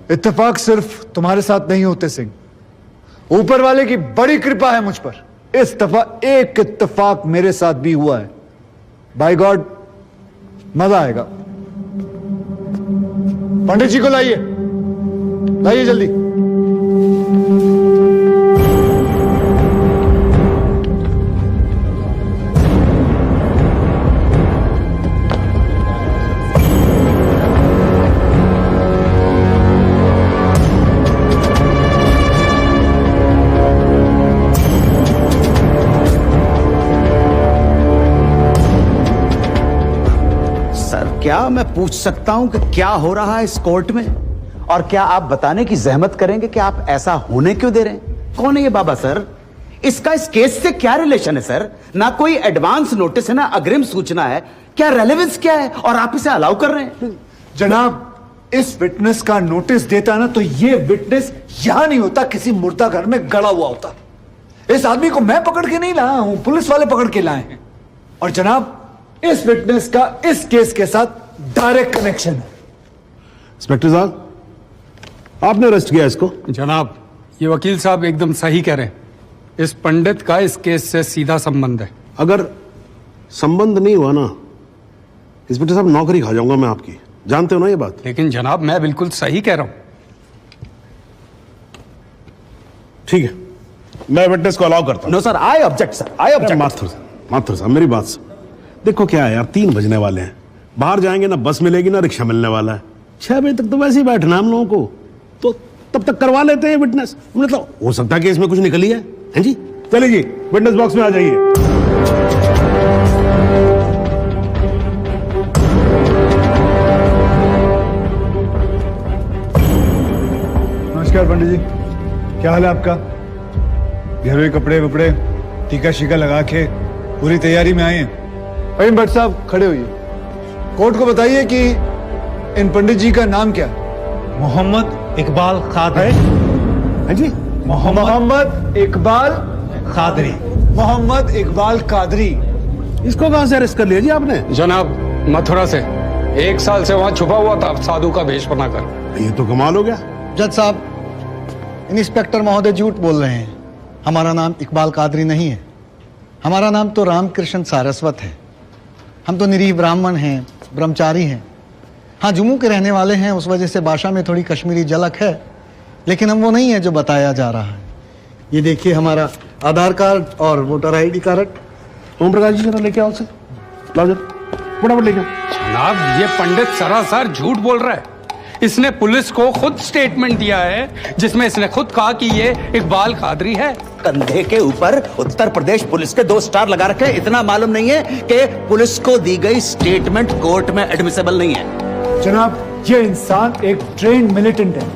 इत्तेफाक सिर्फ तुम्हारे साथ नहीं होते सिंह, ऊपर वाले की बड़ी कृपा है मुझ पर। इस दफा एक इत्तेफाक मेरे साथ भी हुआ है। बाय गॉड मजा आएगा। पंडित जी को लाइए, लाइए जल्दी। क्या मैं पूछ सकता हूं कि क्या हो रहा है इस कोर्ट में, और क्या आप बताने की जहमत करेंगे कि आप ऐसा होने क्यों दे रहे हैं? कौन है ये बाबा सर? इसका इस केस से क्या रिलेशन है सर? ना कोई एडवांस नोटिस है, ना अग्रिम सूचना है। क्या रेलेवेंस क्या है, और आप इसे अलाउ कर रहे हैं? जनाब, इस विटनेस का नोटिस देता ना तो ये विटनेस यहां नहीं होता, किसी मुर्दा घर में गड़ा हुआ होता। इस आदमी को मैं पकड़ के नहीं लाया हूं, पुलिस वाले पकड़ के लाए हैं। और जनाब, इस विटनेस का इस केस के साथ डायरेक्ट कनेक्शन है। इंस्पेक्टर साहब, आपने अरेस्ट किया इसको? जनाब, ये वकील साहब एकदम सही कह रहे हैं। इस पंडित का इस केस से सीधा संबंध है। अगर संबंध नहीं हुआ ना, इंस्पेक्टर साहब, नौकरी खा जाऊंगा मैं आपकी। जानते हो ना ये बात? लेकिन जनाब, मैं बिल्कुल सही कह रहा हूं। ठीक है, मैं विटनेस को अलाउ करता हूं। No sir, I object sir, I object. Mathur साहब, मेरी बात सुन। देखो क्या है यार, 3 बजने वाले हैं, बाहर जाएंगे ना बस मिलेगी ना रिक्शा मिलने वाला है। 6 बजे तक तो वैसे ही बैठना हम लोगों को, तो तब तक करवा लेते हैं विटनेस। मतलब हो सकता है कि इसमें कुछ निकली है। हैं जी? चलिए जी, विटनेस बॉक्स में आ जाइए। नमस्कार पंडित जी, क्या हाल है आपका? घर में कपड़े वपड़े टीका शीका लगा के पूरी तैयारी में आए हैं। अमीन भट्ट साहब खड़े होइए। कोर्ट को बताइए कि इन पंडित जी का नाम क्या है? मोहम्मद इकबाल कादरी। हाँ जी, मोहम्मद इकबाल कादरी। मोहम्मद इकबाल कादरी। इसको कहां से अरेस्ट कर लिया जी आपने? जनाब, मथुरा से 1 साल से वहां छुपा हुआ था साधु का भेष बनाकर। ये तो कमाल हो गया। जज साहब, इंस्पेक्टर महोदय झूठ बोल रहे हैं। हमारा नाम इकबाल कादरी नहीं है, हमारा नाम तो रामकृष्ण सारस्वत है। हम तो निरीह ब्राह्मण हैं, ब्रह्मचारी हैं। हाँ, जम्मू के रहने वाले हैं, उस वजह से भाषा में थोड़ी कश्मीरी झलक है, लेकिन हम वो नहीं है जो बताया जा रहा है। ये देखिए हमारा आधार कार्ड और voter ID card. Om Prakash ji, जरा लेके आओ से, लाओ जरा, फटाफट लेके आओ। जनाब, ये पंडित सरासर झूठ बोल रहा है। इसने पुलिस को खुद स्टेटमेंट दिया है, जिसमें इसने खुद कहा कि ये इकबाल कादरी है। कंधे के ऊपर उत्तर प्रदेश पुलिस के 2 स्टार लगा रखे। इतना मालूम नहीं है कि पुलिस को दी गई स्टेटमेंट कोर्ट में एडमिसेबल नहीं है। जनाब, ये इंसान एक ट्रेन्ड मिलिटेंट है।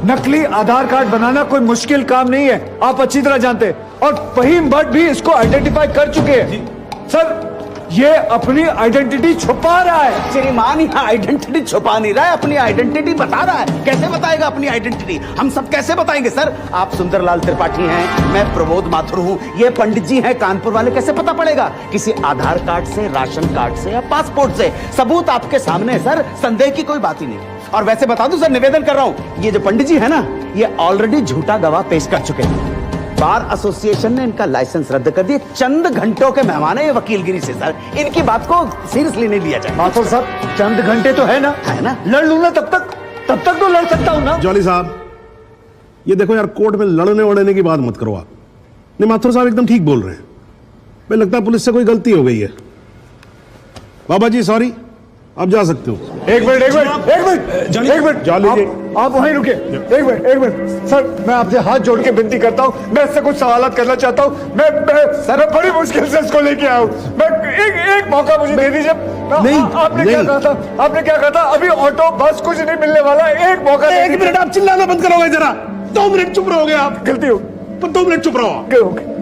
नकली आधार कार्ड बनाना कोई मुश्किल काम नहीं है, आप अच्छी तरह जानते हैं। और फहीम भट्ट भी इसको आइडेंटिफाई कर चुके हैं। सर, ये अपनी आइडेंटिटी छुपा रहा है। श्रीमान यहाँ आइडेंटिटी छुपा नहीं रहा है, अपनी आइडेंटिटी बता रहा है। कैसे बताएगा अपनी आइडेंटिटी? हम सब कैसे बताएंगे सर? आप सुंदरलाल त्रिपाठी हैं, मैं प्रमोद माथुर हूँ, ये पंडित जी हैं कानपुर वाले। कैसे पता पड़ेगा? किसी आधार कार्ड से, राशन कार्ड से या पासपोर्ट से। सबूत आपके सामने है सर, संदेह की कोई बात ही नहीं। और वैसे बता दूं सर, निवेदन कर रहा हूं, ये जो पंडित जी है ना, ये ऑलरेडी झूठा गवाह पेश कर चुके हैं। बार एसोसिएशन ने इनका लाइसेंस रद्द कर दिया। चंद घंटों के मेहमान है ये वकीलगिरी से सर, इनकी बात को सीरियसली नहीं लिया जाए। माथुर साहब, चंद घंटे तो है ना, लड़ लूं ना तब तक तो लड़ सकता हूं ना। जॉली साहब, ये देखो यार, कोर्ट में लड़ने वड़ने की बात मत करो आप। नहीं, माथुर साहब एकदम ठीक बोल रहे हैं। मुझे लगता है पुलिस से कोई गलती हो गई है। बाबा जी सॉरी, आप जा सकते हो। एक मिनट जॉली जी, आप वहीं रुके। एक मिनट सर, मैं आपसे हाथ जोड़ के विनती करता हूँ, मैं इससे कुछ सवालात करना चाहता हूँ। मैं सर बड़ी मुश्किल से इसको लेके आया हूँ। मैं एक मौका मुझे दे दीजिए। आपने क्या कहा था? अभी ऑटो बस कुछ नहीं मिलने वाला, एक मौका। 1 मिनट आप चिल्लाना बंद करोगे जरा? 2 मिनट चुप रहोगे आप? गलती हो, पर 2 मिनट चुप रहो।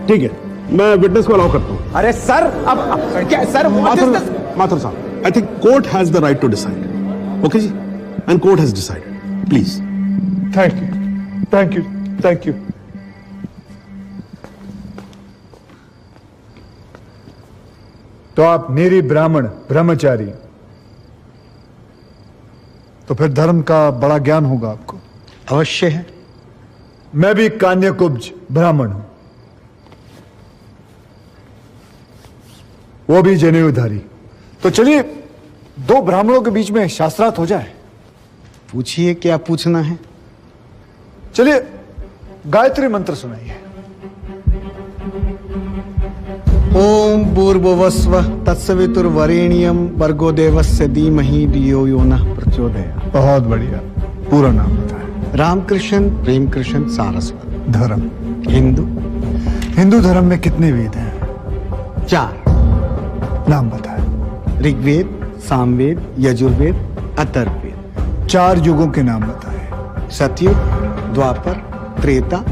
ठीक है, मैं विटनेस को अलाउ करता हूं। अरे सर, अब क्या सर? माथुर साहब, I think court has the right to decide. Okay जी, and court has decided. Please. Thank you. Thank you, thank you. तो आप निरी ब्राह्मण ब्रह्मचारी, तो फिर धर्म का बड़ा ज्ञान होगा आपको। अवश्य है। मैं भी कान्यकुब्ज ब्राह्मण हूं, वो भी जनेऊधारी। तो चलिए दो ब्राह्मणों के बीच में शास्त्रार्थ हो जाए। पूछिए, क्या पूछना है? चलिए गायत्री मंत्र सुनाइए। ओम भूर्भुवस्वः तत्सवितुर्वरेण्यं भर्गो देवस्य धीमहि धियो यो नः प्रचोदयात्। बहुत बढ़िया, पूरा नाम बताएं। रामकृष्ण प्रेमकृष्ण सारस्वत। धर्म? हिंदू। हिंदू धर्म में कितने वेद हैं? 4। नाम बताएं। ऋग्वेद, सामवेद, यजुर्वेद, अथर्ववेद। 4 युगों के नाम बताएं। सतयुग, द्वापर, त्रेता,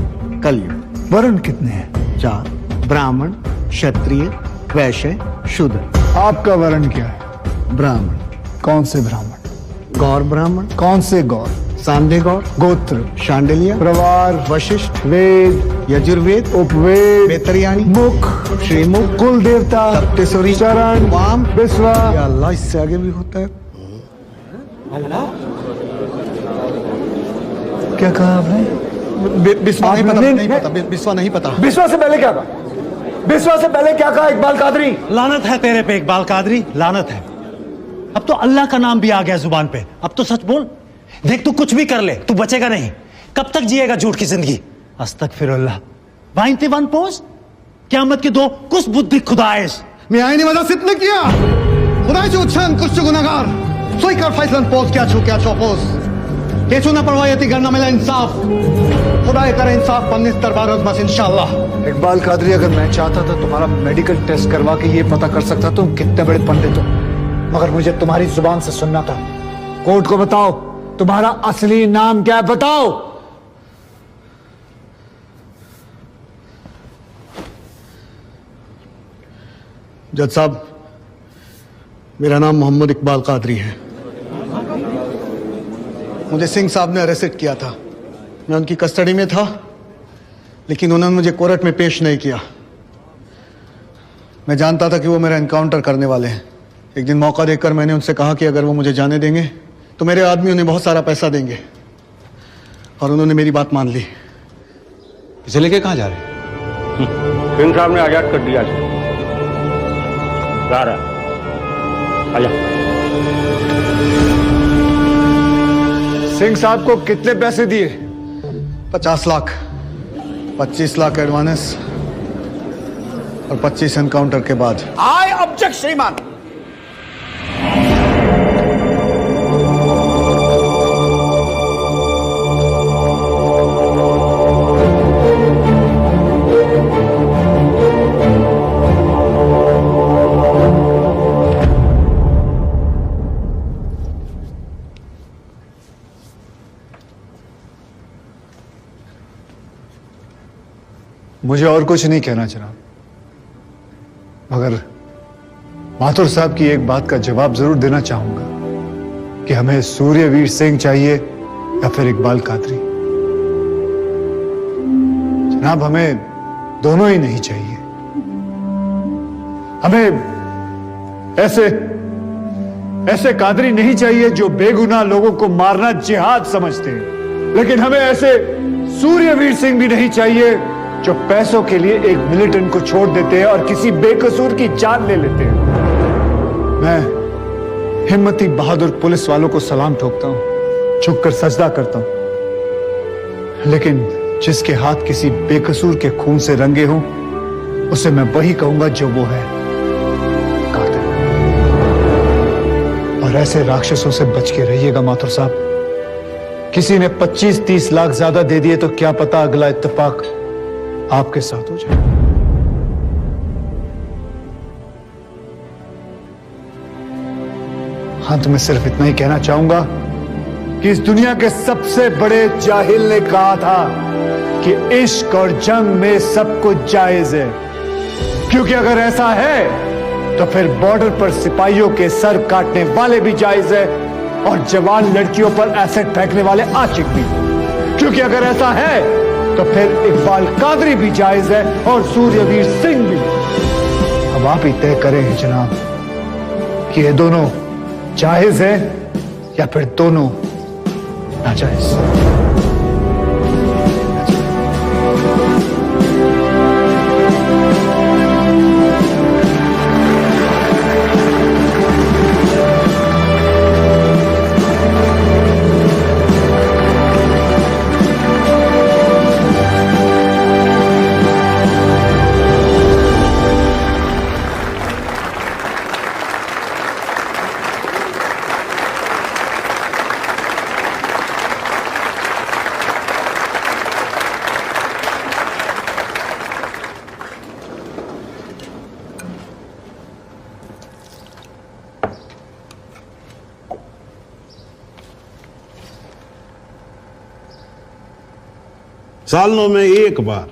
कलयुग। वर्ण कितने हैं? 4। ब्राह्मण, क्षत्रिय, वैश्य, शूद्र। आपका वर्ण क्या है? ब्राह्मण। कौन से ब्राह्मण? गौर ब्राह्मण। कौन से गौर? सांध्य गौर। गोत्र? शांडिल्य। प्रवार? वशिष्ठ। वेद? यजुर्वेद। उपवेद? बेतरयानी। मुख? श्रीमुख। कुल देवता? सप्तसुरी। चरण? वाम। विश्वा? या अल्लाह, इससे आगे भी होता है। क्या कहा आपने? बिस्वा नहीं पता, आपने- नहीं पता, बिस्वा नहीं पता। विश्वा से पहले क्या कहा? विश्वा से पहले क्या कहा इकबाल कादरी? लानत है तेरे पे इकबाल कादरी, लानत है। अब तो अल्लाह का नाम भी आ गया जुबान पे। अब तो सच बोल। देख तू कुछ भी कर ले, तू बचेगा नहीं। कब तक जिएगा झूठ की जिंदगी? अस्तगफिरुल्लाह। वाइनते वन पोज क़यामत के 2 कुछ बुद्धि खुदाइश। मी आईने माझा सिद्ध किया खुदाचे उच्छान कुछ गुनाहगार सोई कर फैसलन पोज क्या छो पोज केसु ना परवाह यति करना मिला इंसाफ खुदाए करे इंसाफ पन्नीस दरबार बस इंशाअल्लाह। इकबाल कादरी, अगर मैं चाहता था तुम्हारा मेडिकल टेस्ट करवा के ये पता कर सकता तुम कितने बड़े पंडित हो, मगर मुझे तुम्हारी जुबान से सुनना था। कोर्ट को बताओ तुम्हारा असली नाम क्या है, बताओ। जज साहब, मेरा नाम मोहम्मद इकबाल कादरी है। मुझे सिंह साहब ने अरेस्ट किया था। मैं उनकी कस्टडी में था, लेकिन उन्होंने मुझे कोर्ट में पेश नहीं किया। मैं जानता था कि वो मेरा एनकाउंटर करने वाले हैं। एक दिन मौका देकर मैंने उनसे कहा कि अगर वो मुझे जाने देंगे तो मेरे आदमी उन्हें बहुत सारा पैसा देंगे, और उन्होंने मेरी बात मान ली। इसे लेके कहाँ जा रहे हैं? सिंह साहब ने आजाद कर दिया। जा रहा आजा। सिंह साहब को कितने पैसे दिए? 50 लाख, 25 लाख एडवांस और 25 एनकाउंटर के बाद। आई ऑब्जेक्ट श्रीमान। मुझे और कुछ नहीं कहना जनाब, मगर माथुर साहब की एक बात का जवाब जरूर देना चाहूंगा कि हमें सूर्यवीर सिंह चाहिए या फिर इकबाल कादरी। जनाब, हमें दोनों ही नहीं चाहिए। हमें ऐसे कादरी नहीं चाहिए जो बेगुनाह लोगों को मारना जिहाद समझते हैं, लेकिन हमें ऐसे सूर्यवीर सिंह भी नहीं चाहिए जो पैसों के लिए एक मिलिटेंट को छोड़ देते हैं और किसी बेकसूर की जान ले लेते हैं। मैं हिम्मती बहादुर पुलिस वालों को सलाम ठोकता हूं, झुककर सजदा करता हूं, लेकिन जिसके हाथ किसी बेकसूर के खून से रंगे हों, उसे मैं वही कहूंगा जो वो है, कातिल। और ऐसे राक्षसों से बच के रहिएगा माथुर साहब। किसी ने 25-30 लाख ज्यादा दे दिए तो क्या पता अगला इत्तेफाक आपके साथ हो जाए। अंत में सिर्फ इतना ही कहना चाहूंगा कि इस दुनिया के सबसे बड़े जाहिल ने कहा था कि इश्क और जंग में सब कुछ जायज है, क्योंकि अगर ऐसा है तो फिर बॉर्डर पर सिपाहियों के सर काटने वाले भी जायज है और जवान लड़कियों पर एसिड फेंकने वाले आशिक भी, क्योंकि अगर ऐसा है तो फिर इकबाल कादरी भी जायज है और सूर्यवीर सिंह भी। अब आप ही तय करें जनाब कि ये दोनों जायज है या फिर दोनों नाजायज। सालों में एक बार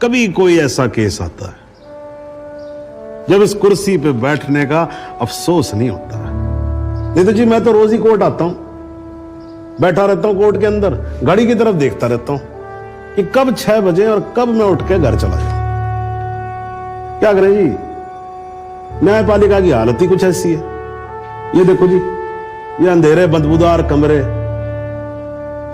कभी कोई ऐसा केस आता है जब इस कुर्सी पे बैठने का अफसोस नहीं होता है। नहीं तो जी मैं तो रोज ही कोर्ट आता हूं, बैठा रहता हूं कोर्ट के अंदर, घड़ी की तरफ देखता रहता हूं कि कब 6 बजे और कब मैं उठ के घर चला जाऊं। क्या करें जी, न्यायपालिका की हालत ही कुछ ऐसी है। ये देखो जी, ये अंधेरे बदबूदार कमरे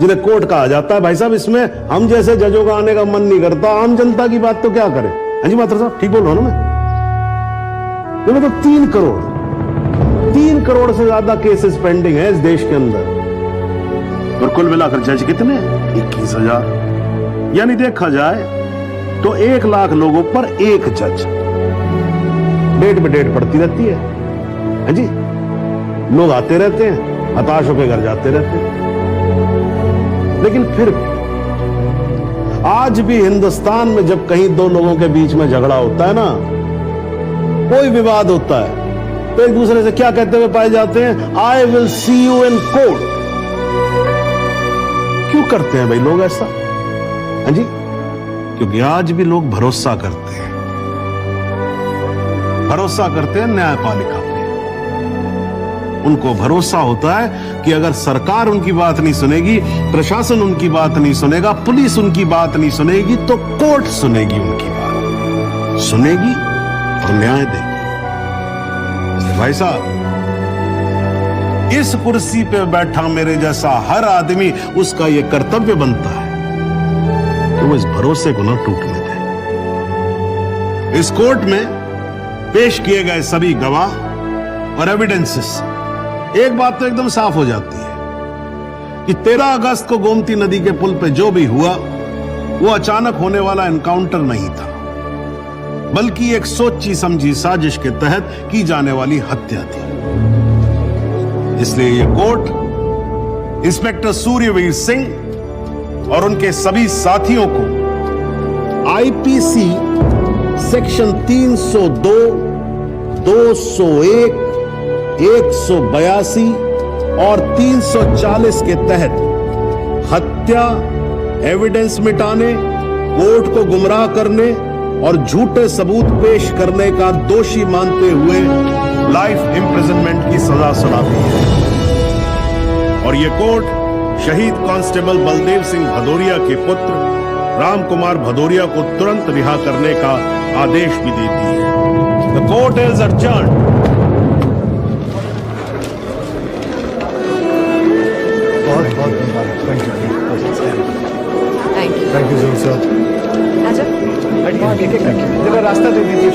जिन्हें कोर्ट कहा जाता है, भाई साहब इसमें हम जैसे जजों का आने का मन नहीं करता। आम जनता की बात तो क्या करें। हाँ जी मात्र साहब ठीक बोल रहा हूं ना मैं तो 3 करोड़ से ज्यादा केसेस पेंडिंग है इस देश के अंदर, और कुल मिलाकर जज कितने 21,000। यानी देखा जाए तो 1 लाख लोगों पर एक जज। डेट पे डेट पड़ती रहती है। हाँ जी, लोग आते रहते हैं, हताश होकर घर जाते रहते हैं। लेकिन फिर आज भी हिंदुस्तान में जब कहीं 2 लोगों के बीच में झगड़ा होता है ना, कोई विवाद होता है, तो एक दूसरे से क्या कहते हुए पाए जाते हैं, I will see you in court. क्यों करते हैं भाई लोग ऐसा? हाँ जी, क्योंकि आज भी लोग भरोसा करते हैं, न्यायपालिका पे। उनको भरोसा होता है कि अगर सरकार उनकी बात नहीं सुनेगी, प्रशासन उनकी बात नहीं सुनेगा, पुलिस उनकी बात नहीं सुनेगी, तो कोर्ट सुनेगी उनकी बात, सुनेगी और न्याय देगी। भाई साहब, इस कुर्सी पे बैठा मेरे जैसा हर आदमी, उसका यह कर्तव्य बनता है तो वो इस भरोसे को ना टूटने दे। इस कोर्ट में पेश किए गए सभी गवाह और एविडेंसेस, एक बात तो एकदम साफ हो जाती है कि 13 अगस्त को गोमती नदी के पुल पे जो भी हुआ वो अचानक होने वाला एनकाउंटर नहीं था, बल्कि एक सोची समझी साजिश के तहत की जाने वाली हत्या थी। इसलिए यह कोर्ट इंस्पेक्टर सूर्यवीर सिंह और उनके सभी साथियों को आईपीसी सेक्शन 302, 201, 182 और 340 के तहत हत्या, एविडेंस मिटाने, कोर्ट को गुमराह करने और झूठे सबूत पेश करने का दोषी मानते हुए लाइफ इम्प्रिजनमेंट की सजा सुनाती है। और यह कोर्ट शहीद कांस्टेबल बलदेव सिंह भदौरिया के पुत्र राम कुमार भदौरिया को तुरंत रिहा करने का आदेश भी देती है। The court is adjourned. बहुत मुबारक। Thank you sir. जरा रास्ता दे दीजिए।